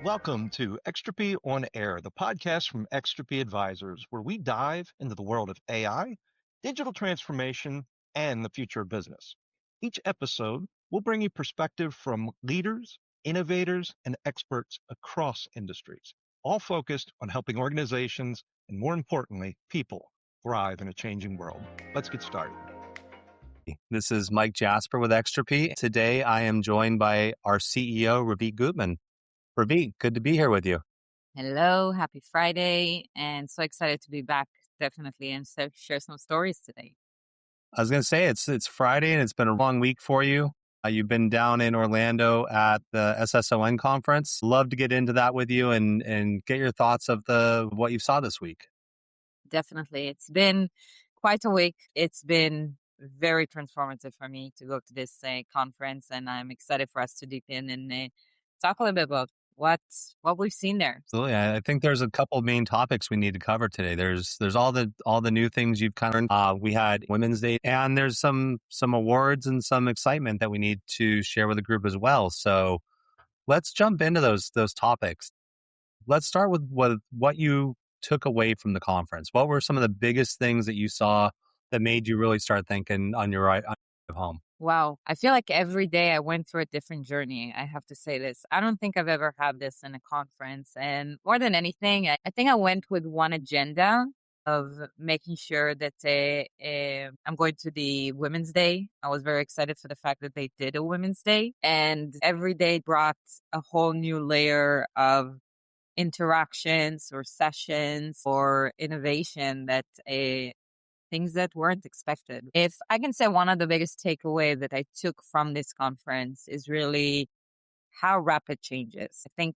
Welcome to Extropy on Air, the podcast from Extropy Advisors, where we dive into the world of AI, digital transformation, and the future of business. Each episode will bring you perspective from leaders, innovators, and experts across industries, all focused on helping organizations and, more importantly, people thrive in a changing world. Let's get started. This is Mike Jasper with Extropy. Today, I am joined by our CEO, Ravit Gutman. Ravit, good to be here with you. Hello, happy Friday, and so excited to be back, definitely, and share some stories today. I was going to say, it's Friday, and it's been a long week for you. You've been down in Orlando at the SSON conference. Love to get into that with you and get your thoughts of what you saw this week. Definitely. It's been quite a week. It's been very transformative for me to go to this conference, and I'm excited for us to deep in and talk a little bit about what we've seen there. Absolutely. I think there's a couple of main topics we need to cover today. There's all the new things you've kind of we had Women's Day, and there's some awards and some excitement that we need to share with the group as well. So let's jump into those topics. Let's start with what you took away from the conference. What were some of the biggest things that you saw that made you really start thinking on your drive home? Wow. I feel like every day I went through a different journey. I have to say this. I don't think I've ever had this in a conference. And more than anything, I think I went with one agenda of making sure that I'm going to the Women's Day. I was very excited for the fact that they did a Women's Day. And every day brought a whole new layer of interactions or sessions or innovation that things that weren't expected. If I can say one of the biggest takeaway that I took from this conference is really how rapid changes. I think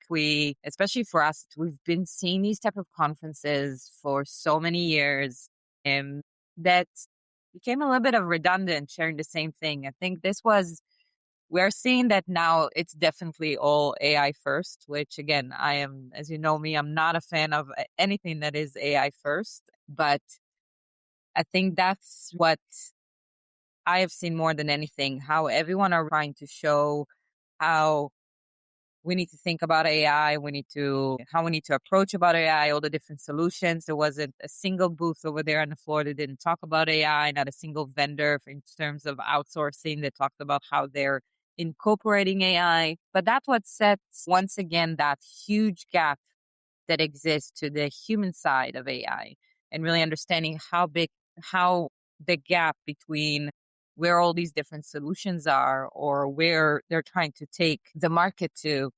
especially for us, we've been seeing these type of conferences for so many years, that became a little bit of redundant sharing the same thing. I think we're seeing that now it's definitely all AI first, which again, as you know me, I'm not a fan of anything that is AI first, but I think that's what I have seen more than anything, how everyone are trying to show how we need to think about AI, how we need to approach about AI, all the different solutions. There wasn't a single booth over there on the floor that didn't talk about AI, not a single vendor in terms of outsourcing that talked about how they're incorporating AI. But that's what sets, once again, that huge gap that exists to the human side of AI and really understanding how the gap between where all these different solutions are or where they're trying to take the market to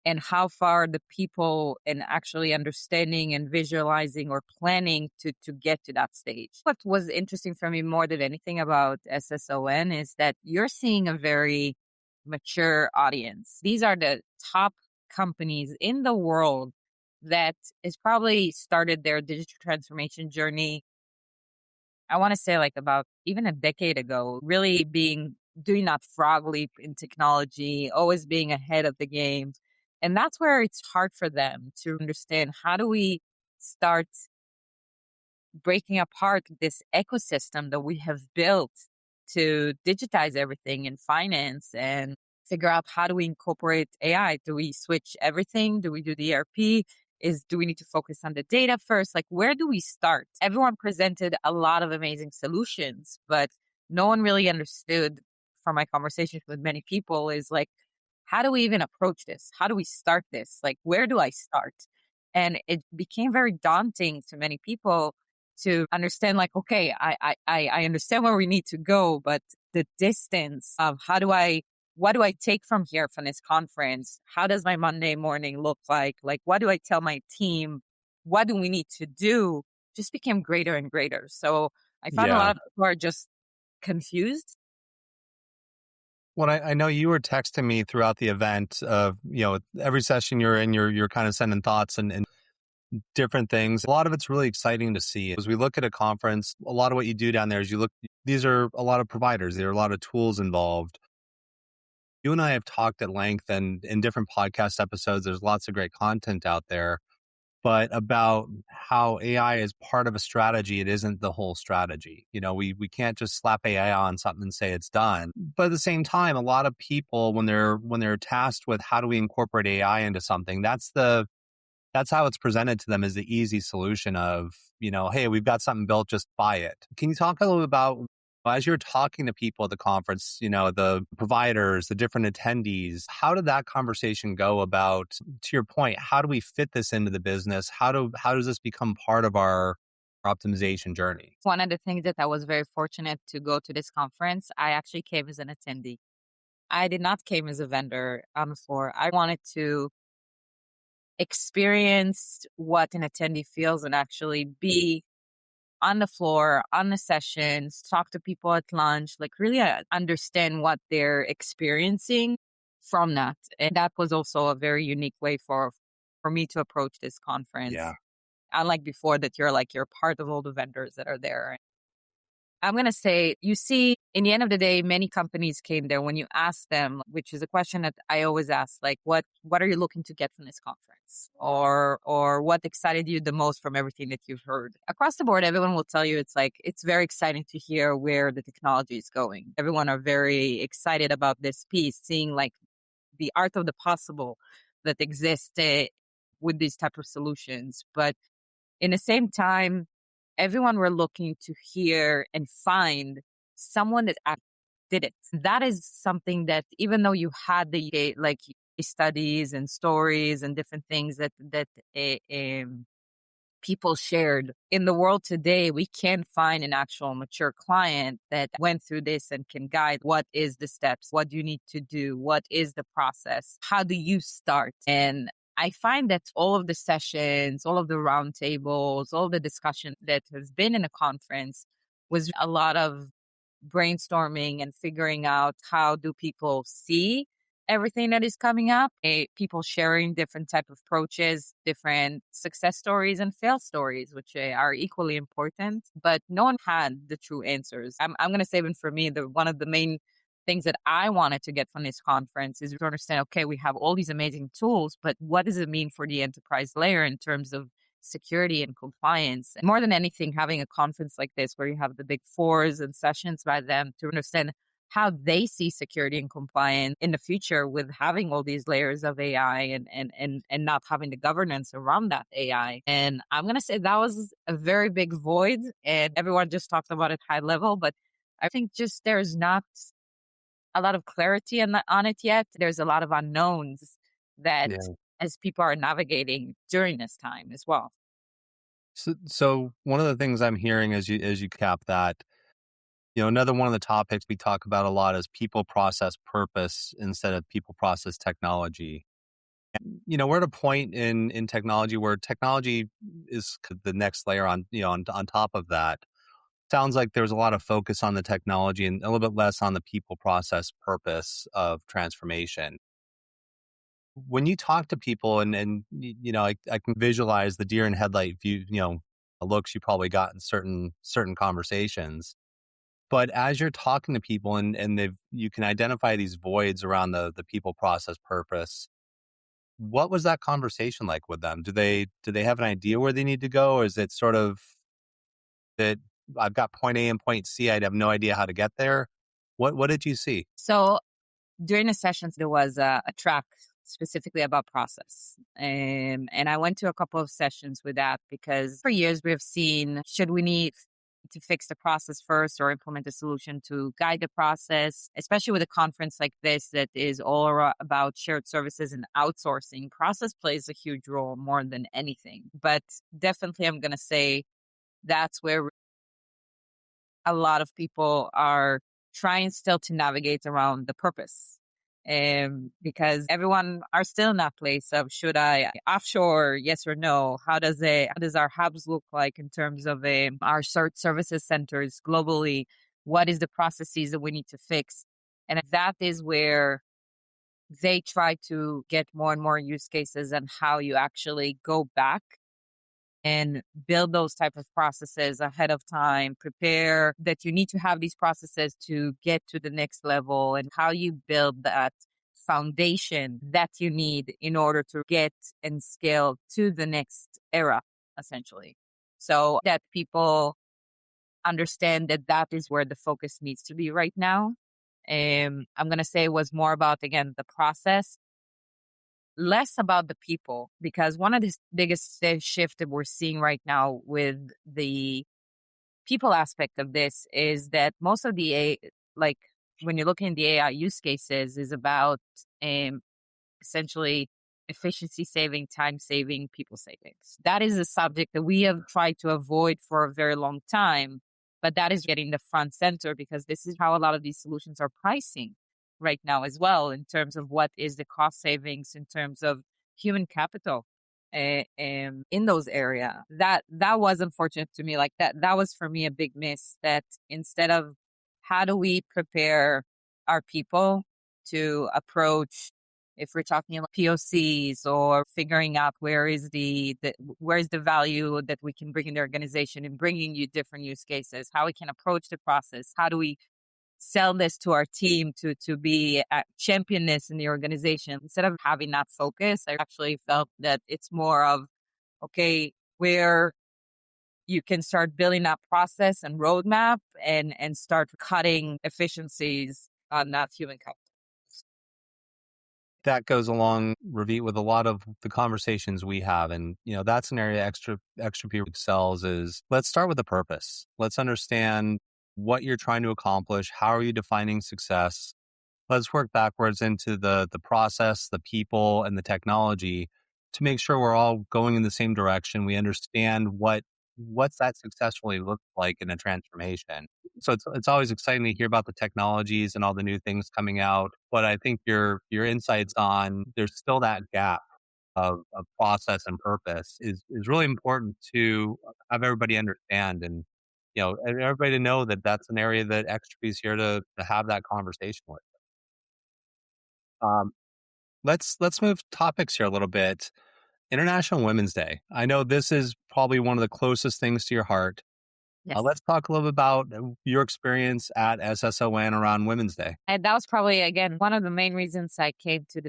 and how far the people and actually understanding and visualizing or planning to get to that stage. What was interesting for me more than anything about SSON is that you're seeing a very mature audience. These are the top companies in the world that has probably started their digital transformation journey, I want to say like about even a decade ago, really doing that frog leap in technology, always being ahead of the game. And that's where it's hard for them to understand how do we start breaking apart this ecosystem that we have built to digitize everything in finance and figure out how do we incorporate AI? Do we switch everything? Do we do the ERP? Do we need to focus on the data first? Like, where do we start? Everyone presented a lot of amazing solutions, but no one really understood from my conversations with many people is like, how do we even approach this? How do we start this? Like, where do I start? And it became very daunting to many people to understand like, okay, I understand where we need to go, but the distance of what do I take from here from this conference? How does my Monday morning look like? Like, what do I tell my team? What do we need to do? Just became greater and greater. So I found a lot of people are just confused. Well, I know you were texting me throughout the event of, every session you're in, you're kind of sending thoughts and different things. A lot of it's really exciting to see. As we look at a conference, a lot of what you do down there is these are a lot of providers. There are a lot of tools involved. You and I have talked at length and in different podcast episodes, there's lots of great content out there. but about how AI is part of a strategy. It isn't the whole strategy. We can't just slap AI on something and say it's done. But at the same time, a lot of people, when they're tasked with how do we incorporate AI into something, that's how it's presented to them as the easy solution of, hey, we've got something built, just buy it. Can you talk a little bit about, as you're talking to people at the conference, the providers, the different attendees, how did that conversation go about, to your point, how do we fit this into the business? How does this become part of our optimization journey? One of the things that I was very fortunate to go to this conference, I actually came as an attendee. I did not came as a vendor on the floor. I wanted to experience what an attendee feels and actually be on the floor, on the sessions, talk to people at lunch, like really understand what they're experiencing from that. And that was also a very unique way for me to approach this conference. Yeah. Unlike before that you're part of all the vendors that are there. I'm going to say, you see, in the end of the day, many companies came there. When you ask them, which is a question that I always ask, like, what are you looking to get from this conference? Or what excited you the most from everything that you've heard? Across the board, everyone will tell you it's very exciting to hear where the technology is going. Everyone are very excited about this piece, seeing like the art of the possible that exists with these type of solutions. But in the same time, everyone were looking to hear and find someone that actually did it. That is something that even though you had the like studies and stories and different things that people shared in the world today, we can find an actual mature client that went through this and can guide what is the steps, what do you need to do, what is the process, how do you start. And I find that all of the sessions, all of the roundtables, all the discussion that has been in a conference was a lot of brainstorming and figuring out how do people see everything that is coming up, people sharing different type of approaches, different success stories and fail stories, which are equally important, but no one had the true answers. I'm going to say, even for me, one of the main things that I wanted to get from this conference is to understand, okay, we have all these amazing tools, but what does it mean for the enterprise layer in terms of security and compliance? And more than anything, having a conference like this where you have the big fours and sessions by them to understand how they see security and compliance in the future with having all these layers of AI and not having the governance around that AI. And I'm going to say that was a very big void, and everyone just talked about it high level, but I think just there's not a lot of clarity on it yet. There's a lot of unknowns that Yeah. as people are navigating during this time as well. So one of the things I'm hearing as you cap that, another one of the topics we talk about a lot is people, process, purpose instead of people, process, technology. We're at a point in technology where technology is the next layer on top of that. Sounds like there's a lot of focus on the technology and a little bit less on the people, process, purpose of transformation. When you talk to people and I can visualize the deer in headlight view, looks you probably got in certain conversations. But as you're talking to people and you can identify these voids around the people, process, purpose, what was that conversation like with them? Do they have an idea where they need to go? Or is it sort of that I've got point A and point C, I'd have no idea how to get there? What did you see? So during the sessions, there was a track specifically about process. And I went to a couple of sessions with that because for years we have seen, should we need to fix the process first or implement a solution to guide the process, especially with a conference like this that is all about shared services and outsourcing. Process plays a huge role more than anything. But definitely, I'm going to say that's where a lot of people are trying still to navigate around the purpose. Because everyone are still in that place of, should I offshore, yes or no? How does our hubs look like in terms of our services centers globally? What is the processes that we need to fix? And that is where they try to get more and more use cases and how you actually go back and build those type of processes ahead of time, prepare that you need to have these processes to get to the next level, and how you build that foundation that you need in order to get and scale to the next era, essentially. So that people understand that that is where the focus needs to be right now. I'm going to say it was more about, again, the process, less about the people, because one of the biggest shift that we're seeing right now with the people aspect of this is that most of the like when you're looking at the AI use cases is about essentially efficiency saving, time saving, people savings. That is a subject that we have tried to avoid for a very long time, but that is getting the front center because this is how a lot of these solutions are pricing right now as well, in terms of what is the cost savings in terms of human capital in those areas. That was unfortunate to me. Like that was for me a big miss, that instead of how do we prepare our people to approach, if we're talking about POCs or figuring out where is the value that we can bring in the organization and bringing you different use cases, how we can approach the process, how do we sell this to our team to be a champion this in the organization. Instead of having that focus, I actually felt that it's more of, okay, where you can start building that process and roadmap and start cutting efficiencies on that human capital. That goes along, Ravit, with a lot of the conversations we have. And, that's an area Extropy excels is, let's start with the purpose. Let's understand what you're trying to accomplish. How are you defining success? Let's work backwards into the process, the people, and the technology to make sure we're all going in the same direction. We understand what's that successfully look like in a transformation. So it's always exciting to hear about the technologies and all the new things coming out. But I think your insights on there's still that gap of process and purpose is really important to have everybody understand, and and everybody to know that that's an area that Extropy is here to have that conversation with. Um, let's move topics here a little bit. International Women's Day. I know this is probably one of the closest things to your heart. Yes. Let's talk a little bit about your experience at SSON around Women's Day. And that was probably, again, one of the main reasons I came to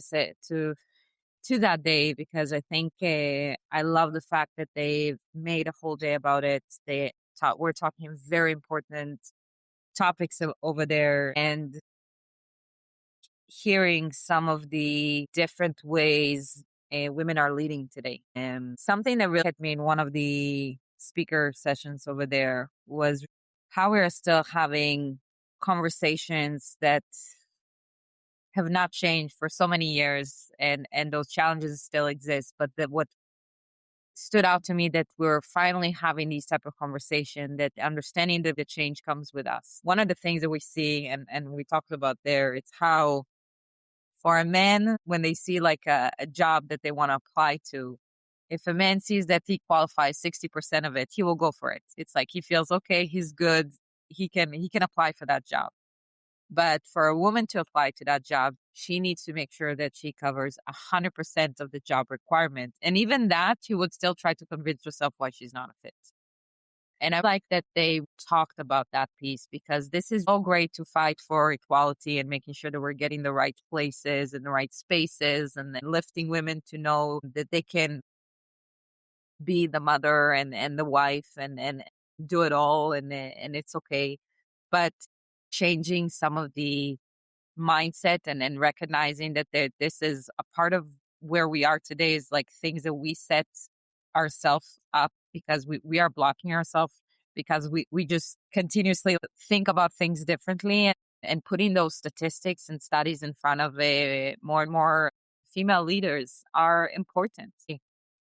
to that day, because I think I love the fact that they've made a whole day about it. We're talking very important topics over there, and hearing some of the different ways women are leading today. And something that really hit me in one of the speaker sessions over there was how we're still having conversations that have not changed for so many years, and those challenges still exist, but that what stood out to me, that we're finally having these type of conversation, that understanding that the change comes with us. One of the things that we see, and we talked about there, it's how for a man, when they see like a job that they want to apply to, if a man sees that he qualifies 60% of it, he will go for it. It's like he feels, okay, he's good, he can apply for that job. But for a woman to apply to that job, she needs to make sure that she covers 100% of the job requirement. And even that, she would still try to convince herself why she's not a fit. And I like that they talked about that piece, because this is so great to fight for equality and making sure that we're getting the right places and the right spaces, and then lifting women to know that they can be the mother and the wife and do it all, and it's okay. But changing some of the mindset and recognizing that this is a part of where we are today, is like things that we set ourselves up because we are blocking ourselves, because we just continuously think about things differently, and putting those statistics and studies in front of more and more female leaders are important.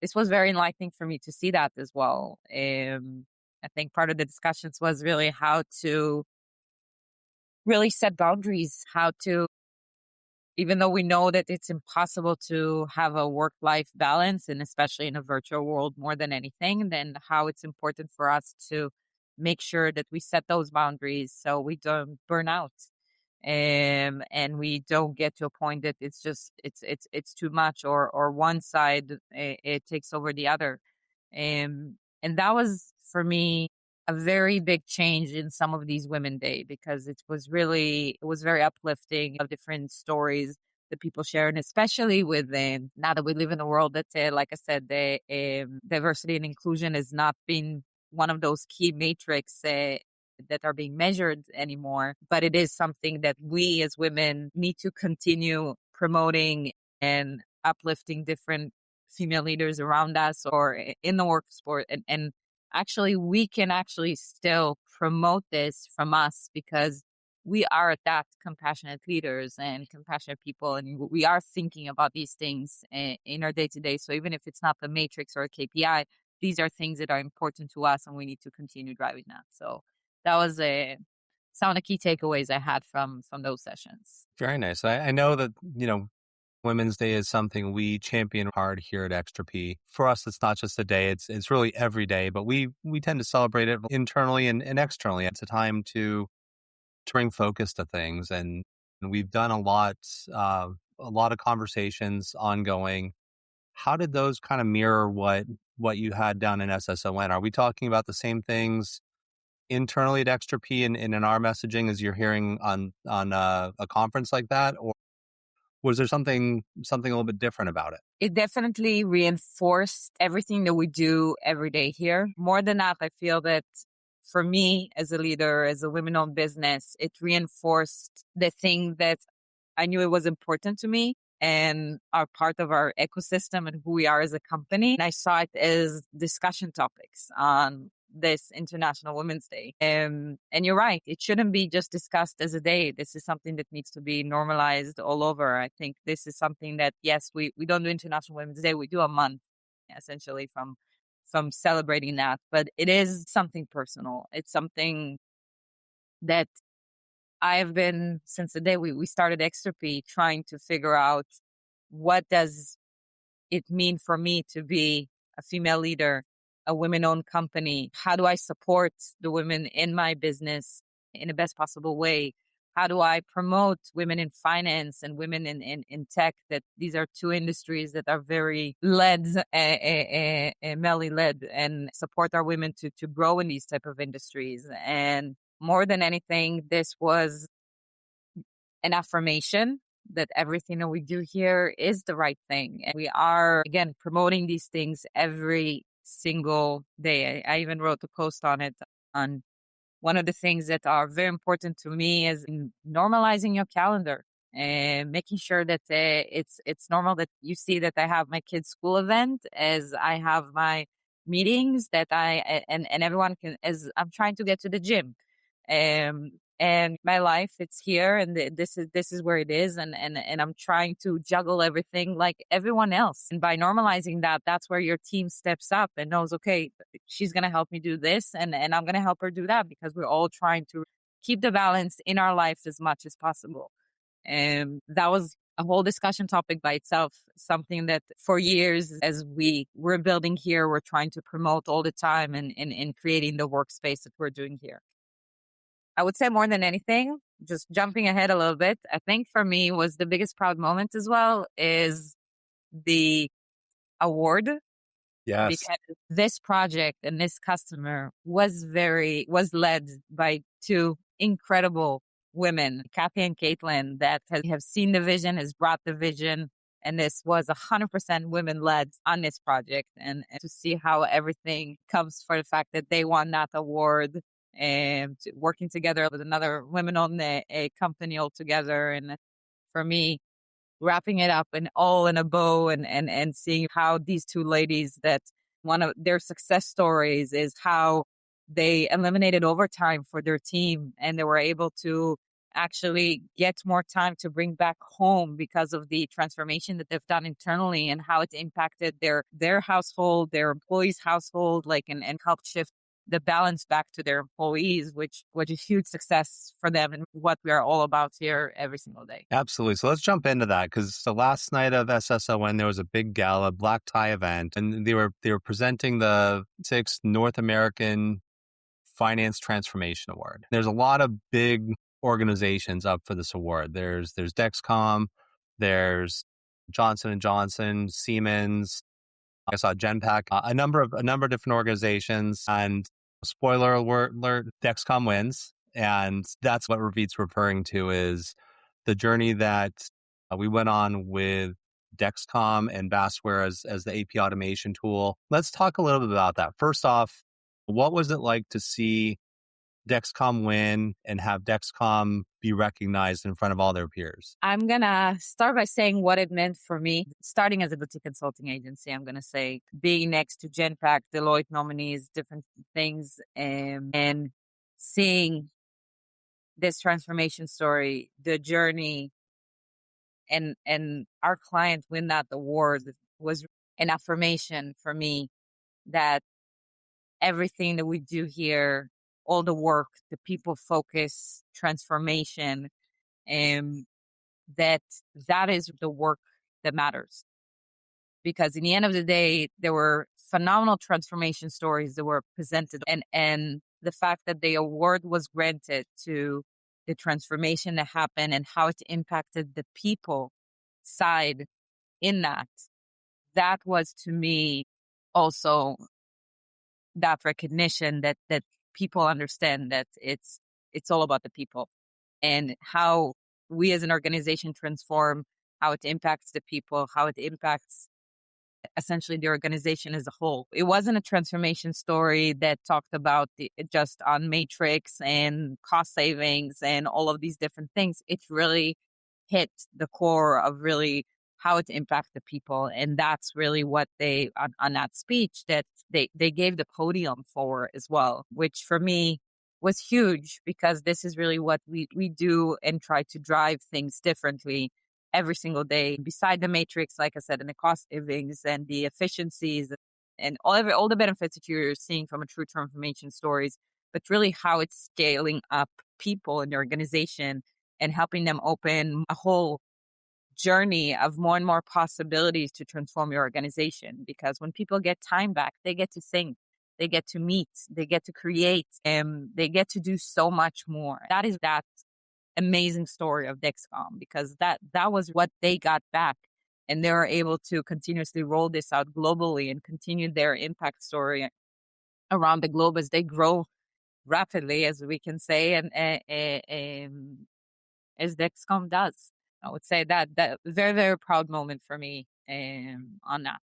This was very enlightening for me to see that as well. I think part of the discussions was really how to really set boundaries, how to, even though we know that it's impossible to have a work-life balance, and especially in a virtual world more than anything, then how it's important for us to make sure that we set those boundaries so we don't burn out. And we don't get to a point that it's just it's too much, or one side it takes over the other. And that was for me a very big change in some of these Women Day, because it was very uplifting of different stories the people share, and especially with now that we live in a world that, like I said, the diversity and inclusion is not being one of those key metrics that are being measured anymore, but it is something that we as women need to continue promoting and uplifting different female leaders around us or in the workforce. And actually, we can actually still promote this from us because we are that compassionate leaders and compassionate people, and we are thinking about these things in our day to day. So even if it's not the matrix or a KPI, these are things that are important to us, and we need to continue driving that. So that was some of the key takeaways I had from those sessions. Very nice. I know that, Women's Day is something we champion hard here at Extropy. For us, it's not just a day; it's really every day. But we tend to celebrate it internally and externally. It's a time to bring focus to things, and we've done a lot of conversations ongoing. How did those kind of mirror what you had down in SSON? Are we talking about the same things internally at Extropy and in our messaging as you're hearing on a conference like that, or was there something a little bit different about it? It definitely reinforced everything that we do every day here. More than that, I feel that for me as a leader, as a women-owned business, it reinforced the thing that I knew it was important to me and are part of our ecosystem and who we are as a company. And I saw it as discussion topics on this International Women's Day. And you're right, it shouldn't be just discussed as a day. This is something that needs to be normalized all over. I think this is something that, yes, we don't do International Women's Day, we do a month essentially from celebrating that. But it is something personal. It's something that I've been, since the day we started Extropy, trying to figure out what does it mean for me to be a female leader, a women-owned company? How do I support the women in my business in the best possible way? How do I promote women in finance and women in tech? That these are two industries that are very led, male led, and support our women to grow in these type of industries. And more than anything, this was an affirmation that everything that we do here is the right thing. And we are, again, promoting these things every single day. I even wrote a post on it. On one of the things that are very important to me is normalizing your calendar and making sure that it's normal that you see that I have my kids' school event as I have my meetings that and everyone can, as I'm trying to get to the gym. And my life, it's here, and this is where it is, and I'm trying to juggle everything like everyone else. And by normalizing that, that's where your team steps up and knows, okay, she's gonna help me do this, and I'm gonna help her do that, because we're all trying to keep the balance in our life as much as possible. And that was a whole discussion topic by itself, something that for years, as we're building here, we're trying to promote all the time and in creating the workspace that we're doing here. I would say more than anything, just jumping ahead a little bit, I think for me was the biggest proud moment as well is the award, Yes. because this project and this customer was led by two incredible women, Kathy and Caitlin, that have seen the vision, has brought the vision. And this was 100% women led on this project. And to see how everything comes for the fact that they won that award and working together with another women owned a company all together. And for me, wrapping it up and all in a bow and seeing how these two ladies, that one of their success stories is how they eliminated overtime for their team, and they were able to actually get more time to bring back home because of the transformation that they've done internally, and how it impacted their household, their employees' household, and helped shift the balance back to their employees, which was a huge success for them and what we are all about here every single day. Absolutely. So let's jump into that, because the last night of SSON, there was a big gala, black tie event, and they were presenting the 6th North American Finance Transformation Award. There's a lot of big organizations up for this award. There's Dexcom, there's Johnson and Johnson, Siemens. I saw Genpack, a number of different organizations, and spoiler alert, Dexcom wins. And that's what Ravit's referring to, is the journey that We went on with Dexcom and Bassware as the AP automation tool. Let's talk a little bit about that. First off, what was it like to see Dexcom win and have Dexcom be recognized in front of all their peers? I'm going to start by saying what it meant for me. Starting as a boutique consulting agency, I'm going to say being next to Genpack, Deloitte nominees, different things, and seeing this transformation story, the journey, and our client win that award was an affirmation for me that everything that we do here, all the work, the people focus, transformation, and that is the work that matters. Because in the end of the day, there were phenomenal transformation stories that were presented, and the fact that the award was granted to the transformation that happened and how it impacted the people side in that was to me also that recognition that people understand that it's all about the people and how we as an organization transform, how it impacts the people, how it impacts essentially the organization as a whole. It wasn't a transformation story that talked about just on matrix and cost savings and all of these different things. It really hit the core of really how it impacts the people. And that's really what they, on that speech that they gave the podium for as well, which for me was huge because this is really what we do and try to drive things differently every single day. Beside the matrix, like I said, and the cost savings and the efficiencies and all the benefits that you're seeing from a true transformation stories, but really how it's scaling up people in the organization and helping them open a whole journey of more and more possibilities to transform your organization. Because when people get time back, they get to think, they get to meet, they get to create, and they get to do so much more. That is that amazing story of Dexcom, because that was what they got back, and they were able to continuously roll this out globally and continue their impact story around the globe as they grow rapidly, as we can say, and as Dexcom does. I would say that very, very proud moment for me on that.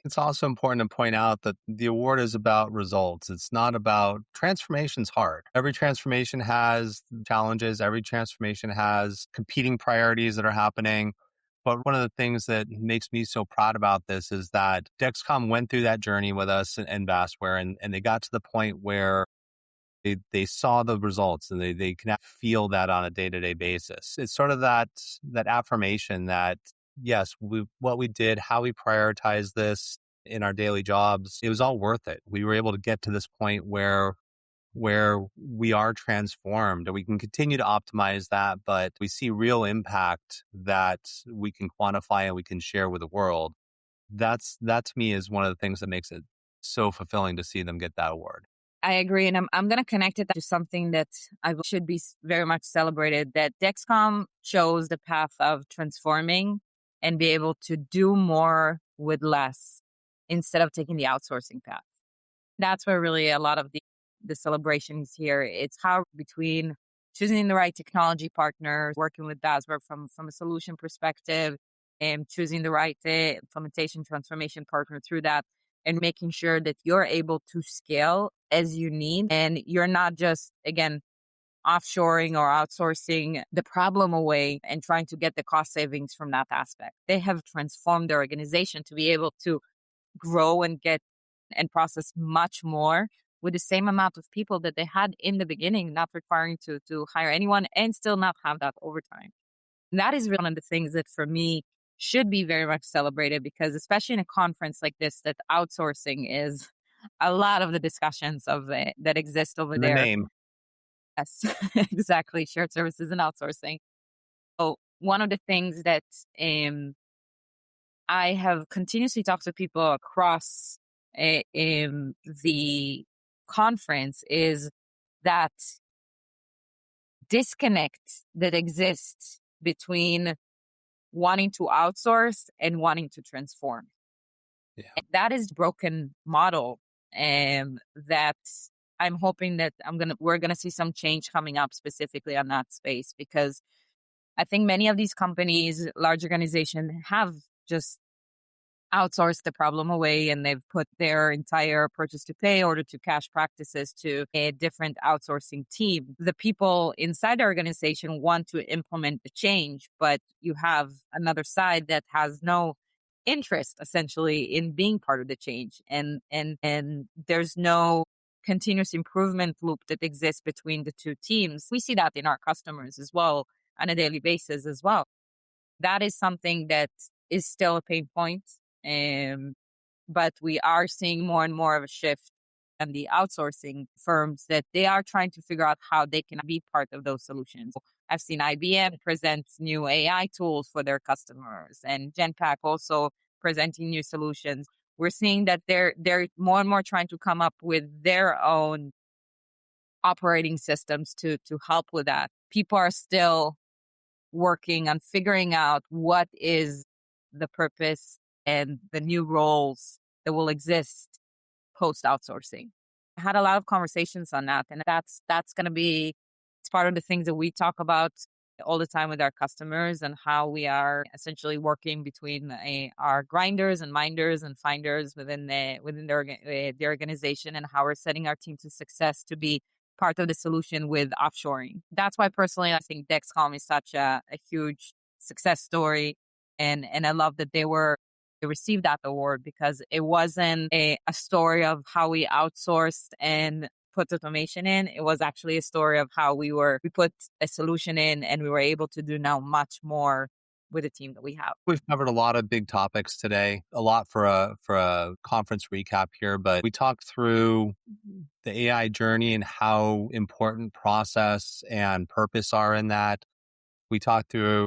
It's also important to point out that the award is about results. It's not about transformation's hard. Every transformation has challenges. Every transformation has competing priorities that are happening. But one of the things that makes me so proud about this is that Dexcom went through that journey with us and Bassware, and they got to the point where they saw the results and they can feel that on a day-to-day basis. It's sort of that affirmation that, yes, what we did, how we prioritized this in our daily jobs, it was all worth it. We were able to get to this point where we are transformed and we can continue to optimize that, but we see real impact that we can quantify and we can share with the world. That to me is one of the things that makes it so fulfilling to see them get that award. I agree. And I'm going to connect it to something that I should be very much celebrated, that Dexcom chose the path of transforming and be able to do more with less instead of taking the outsourcing path. That's where really a lot of the celebration is here. It's how between choosing the right technology partner, working with Jasper from a solution perspective, and choosing the right implementation transformation partner through that, and making sure that you're able to scale as you need. And you're not just, again, offshoring or outsourcing the problem away and trying to get the cost savings from that aspect. They have transformed their organization to be able to grow and get and process much more with the same amount of people that they had in the beginning, not requiring to hire anyone and still not have that overtime. And that is one of the things that for me should be very much celebrated, because especially in a conference like this, that outsourcing is a lot of the discussions of that exist over there. The name. Yes, exactly. Shared services and outsourcing. So one of the things that I have continuously talked to people across the conference is that disconnect that exists between wanting to outsource and wanting to transform. Yeah. And that is broken model, that I'm hoping that we're gonna see some change coming up specifically on that space, because I think many of these companies, large organizations, have just outsourced the problem away, and they've put their entire purchase to pay, order to cash practices to a different outsourcing team. The people inside the organization want to implement the change, but you have another side that has no interest essentially in being part of the change. And there's no continuous improvement loop that exists between the two teams. We see that in our customers as well on a daily basis as well. That is something that is still a pain point. Um, but we are seeing more and more of a shift in the outsourcing firms that they are trying to figure out how they can be part of those solutions. I've seen IBM present new AI tools for their customers, and Genpact also presenting new solutions. We're seeing that they're more and more trying to come up with their own operating systems to help with that. People are still working on figuring out what is the purpose and the new roles that will exist post outsourcing. I had a lot of conversations on that, and that's going to be it's part of the things that we talk about all the time with our customers, and how we are essentially working between our grinders and minders and finders within the organization, and how we're setting our team to success to be part of the solution with offshoring. That's why personally I think Dexcom is such a huge success story, and I love that they received that award, because it wasn't a story of how we outsourced and put automation in. It was actually a story of how we put a solution in, and we were able to do now much more with the team that we have. We've covered a lot of big topics today, a lot for a conference recap here, but we talked through the AI journey and how important process and purpose are in that. We talked through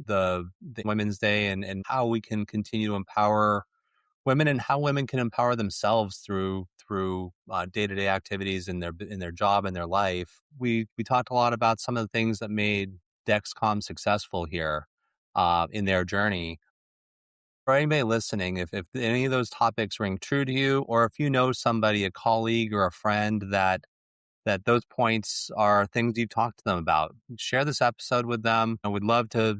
the Women's Day and how we can continue to empower women, and how women can empower themselves through day-to-day activities in their job and their life. We talked a lot about some of the things that made Dexcom successful here in their journey. For anybody listening, if any of those topics ring true to you, or if you know somebody, a colleague or a friend that those points are things you've talked to them about, share this episode with them, and we'd love to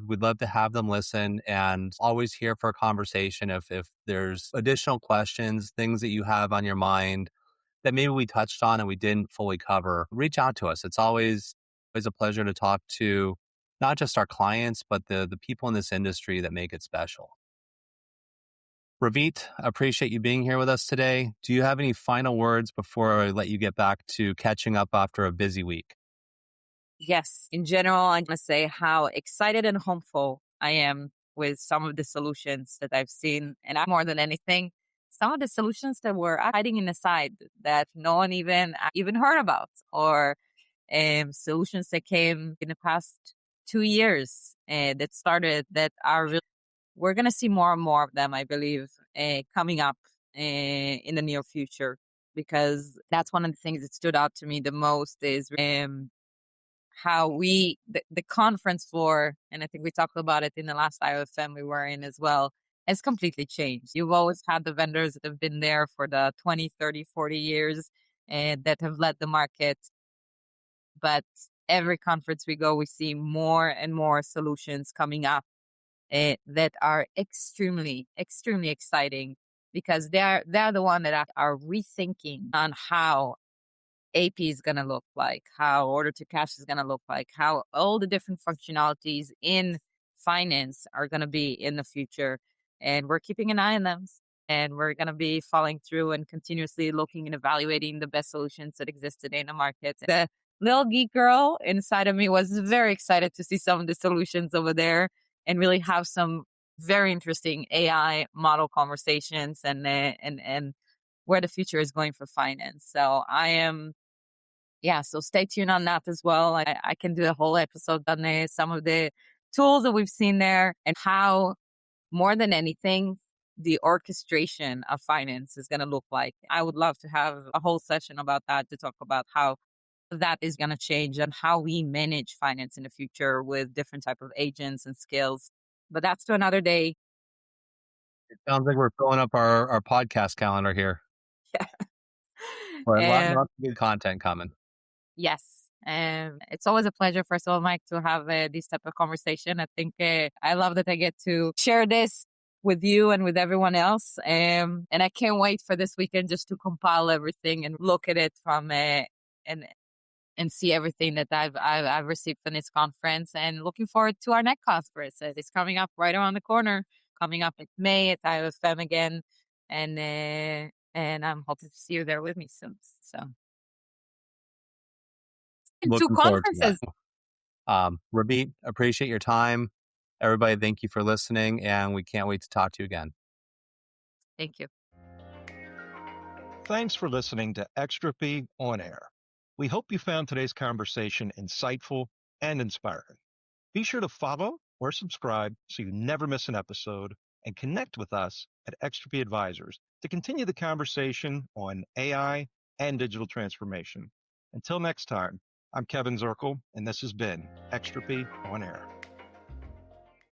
have them listen, and always here for a conversation. If there's additional questions, things that you have on your mind that maybe we touched on and we didn't fully cover, reach out to us. It's always a pleasure to talk to not just our clients, but the people in this industry that make it special. Ravit, appreciate you being here with us today. Do you have any final words before I let you get back to catching up after a busy week? Yes. In general, I want to say how excited and hopeful I am with some of the solutions that I've seen. And more than anything, some of the solutions that were hiding in the side that no one even heard about, or solutions that came in the past 2 years that are really, we're going to see more and more of them, I believe, coming up in the near future, because that's one of the things that stood out to me the most is how the conference floor, and I think we talked about it in the last IOFM we were in as well, has completely changed. You've always had the vendors that have been there for the 20, 30, 40 years and that have led the market. But every conference we go, we see more and more solutions coming up that are extremely, extremely exciting, because they're the one that are rethinking on how AP is going to look like, how order to cash is going to look like, how all the different functionalities in finance are going to be in the future. And we're keeping an eye on them. And we're going to be following through and continuously looking and evaluating the best solutions that exist today in the market. The little geek girl inside of me was very excited to see some of the solutions over there and really have some very interesting AI model conversations and where the future is going for finance. So so stay tuned on that as well. I can do a whole episode on some of the tools that we've seen there, and how, more than anything, the orchestration of finance is going to look like. I would love to have a whole session about that, to talk about how that is going to change and how we manage finance in the future with different type of agents and skills. But that's to another day. It sounds like we're filling up our podcast calendar here. Yeah. Well, lots of good content coming. Yes. And it's always a pleasure, first of all, Mike, to have this type of conversation. I think I love that I get to share this with you and with everyone else. And I can't wait for this weekend just to compile everything and look at it from and see everything that I've received from this conference. And looking forward to our next conference. It's coming up right around the corner, coming up in May at IFM again. And I'm hoping to see you there with me soon. So. Two Looking forward to conferences. that. Ravit, appreciate your time. Everybody, thank you for listening, and we can't wait to talk to you again. Thank you. Thanks for listening to Extropy On Air. We hope you found today's conversation insightful and inspiring. Be sure to follow or subscribe so you never miss an episode, and connect with us at Extropy Advisors to continue the conversation on AI and digital transformation. Until next time, I'm Kevin Zirkle, and this has been Extropy On Air.